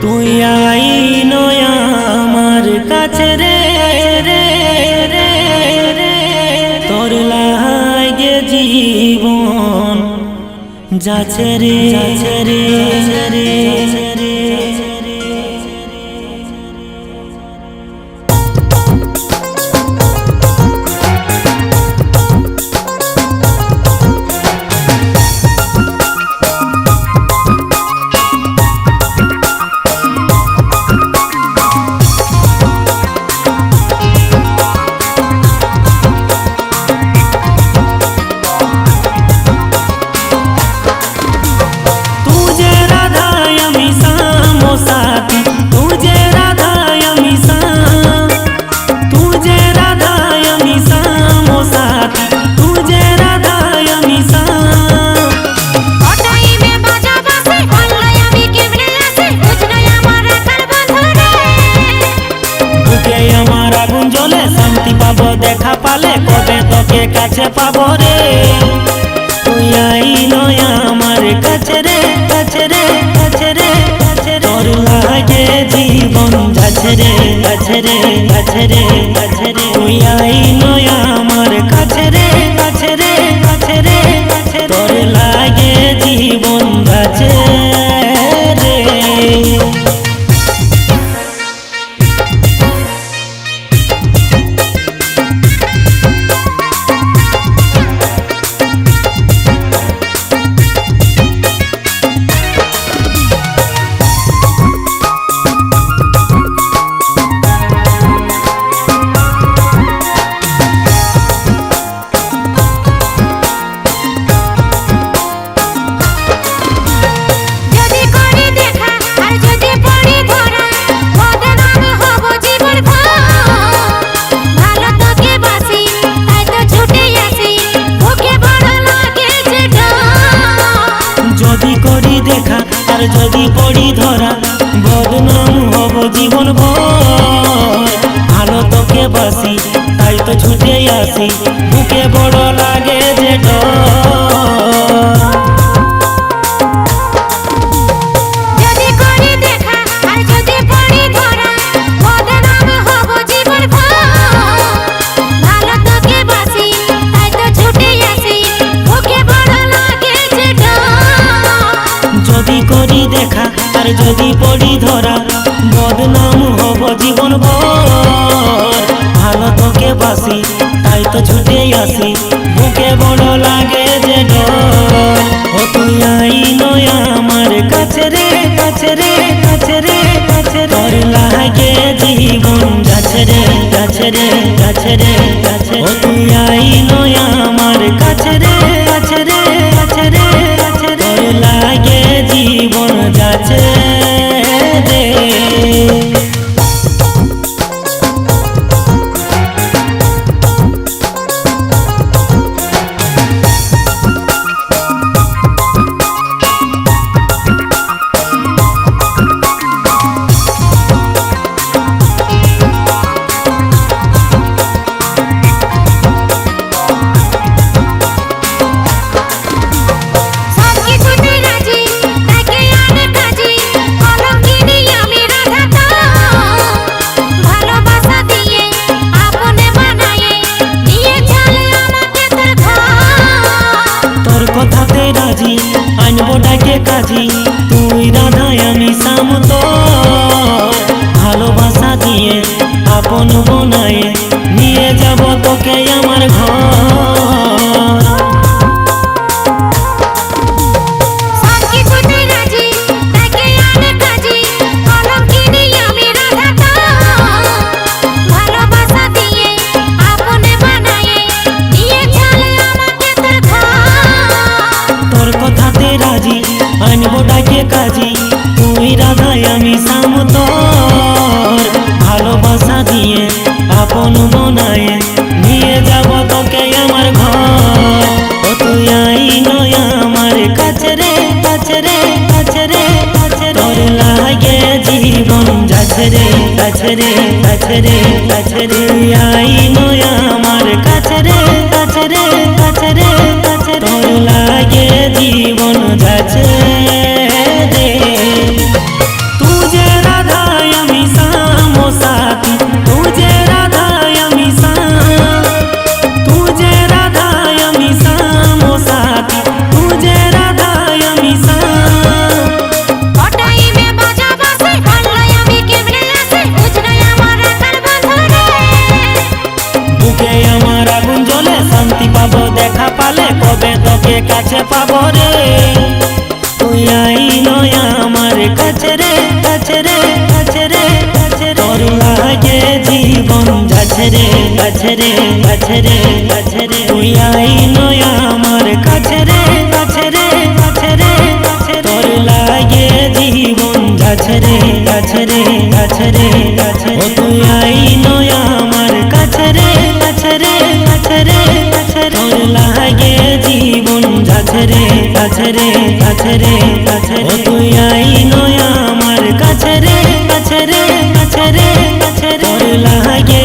তুই আইনো আমার কাছে রে রে রে রে, তোর লাগে জীবন যাচ্ছে রে যাচ্ছে রে রে রে। দেখা পালে কবে তোকে কাছে পাবো রে, তুই আইনো আমার কাছে রে কাছে রে কাছে রে কাছে রে, তোর লাগে জীবন যাচ্ছে রে কাছে রে কাছে রে কাছে রে, তুই আইনো আমার কাছে রে কাছে রে কাছে রে কাছে, তোর লাগে জীবন যাচ্ছে রে। যদি পড়ি ধরা বদনাম হব জীবন ভর, ভালো তোকে বাসি তাই তো ছুটে আসি, বুকে বড় লাগে যে ডর। যদি করি দেখা আর যদি পড়ি ধরা বদনাম হব জীবন ভর, ভালো তোকে বাসি তাই তো ছুটে আসি, বুকে বড় লাগে যে ডর। ও তুই আইনো আমার কাছে রে কাছে রে কাছে রে কাছে, তোর লাগে জীবন যাচ্ছে রে যাচ্ছে রে যাচ্ছে রে যাচ্ছে, ও তুই আইনো আমার কাছে রে কাছে রে কাছে রে কাছে, তোর লাগে জীবন যাচ্ছে রে। কথাতে রাজি আনবো ডাকে কাজী, তুই রাধা আমি শাম, তো ভালোবাসা দিয়ে আপন বনায়ে নিয়ে যাব তোকে আমার ঘর। আনবো ডাকে কাজী তুই রাধা আমি শাম, তোর ভালোবাসা দিয়ে আপন বনায়ে নিয়ে যাব তোকে আমার ঘর। ও তুই আইনো আমার কাছে রে কাছে রে কাছে রে কাছে, তোর লাগে জীবন যাচ্ছে রে কাছে রে কাছে রে কাছে রে, আইনো আমার কাছে রে কাছে রে কাছে রে কাছে, তোর লাগে জীবন যাচ্ছে রে। তুঝে তোকে কাছে পাবো রে, তুই আই নয় আমার কাছে রে, কাছে রে, কাছে রে, কাছে রে। তোর লাগে জীবন যাচ্ছে রে, কাছে রে, কাছে রে, কাছে রে। তুই আই নয় আমার কাছে রে, কাছে রে, কাছে রে, কাছে রে। তোর লাগে জীবন যাচ্ছে রে, কাছে রে, কাছে রে, কাছে রে। তুই আই নয় আমার কাছে রে, কাছে রে, কাছে রে, কাছে রে। তোর লাগে জীবন যাচ্ছে রে, কাছে রে, কাছে রে, কাছে রে। তুই আই নয় আমার কাছে রে, কাছে রে, কাছে রে, কাছে রে। তোর লাগে